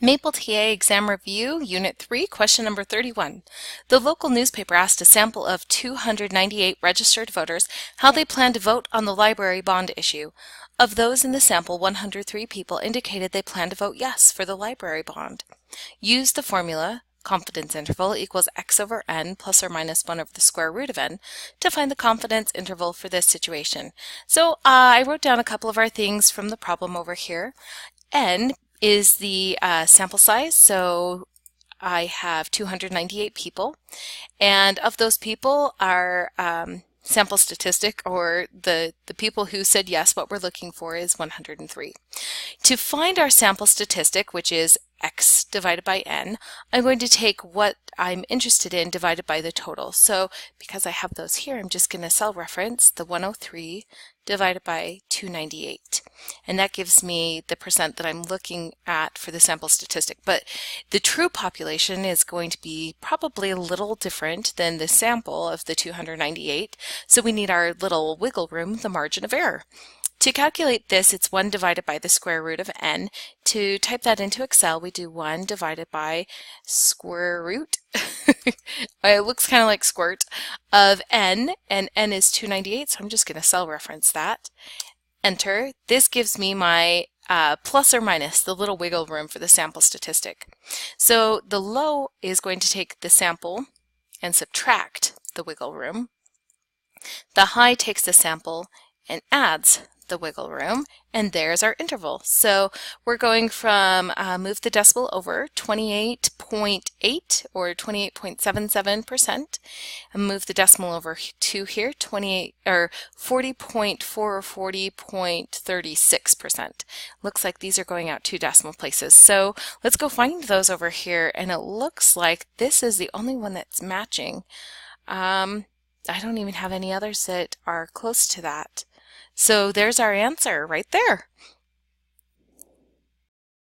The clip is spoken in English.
Maple TA Exam Review, Unit 3, question number 31. The local newspaper asked a sample of 298 registered voters how they plan to vote on the library bond issue. Of those in the sample, 103 people indicated they plan to vote yes for the library bond. Use the formula confidence interval equals x over n plus or minus 1 over the square root of n to find the confidence interval for this situation. So I wrote down a couple of our things from the problem over here. N is the sample size, so I have 298 people, and of those people our sample statistic, or the people who said yes, what we're looking for is 103. To find our sample statistic, which is x divided by n, I'm going to take what I'm interested in divided by the total. So because I have those here, I'm just going to cell reference the 103 divided by 298. And that gives me the percent that I'm looking at for the sample statistic. But the true population is going to be probably a little different than the sample of the 298. So we need our little wiggle room, the margin of error. To calculate this, it's 1 divided by the square root of n. To type that into Excel, we do 1 divided by square root. It looks kind of like squirt, of n, and n is 298, so I'm just going to cell reference that. Enter. This gives me my plus or minus, the little wiggle room for the sample statistic. So the low is going to take the sample and subtract the wiggle room. The high takes the sample and adds the wiggle room, and there's our interval. So we're going from move the decimal over 28.8 or 28.77%, and move the decimal over to here 28 or 40.4 or 40.36%. Looks like these are going out 2 decimal places. So let's go find those over here, and it looks like this is the only one that's matching. I don't even have any others that are close to that. So there's our answer right there.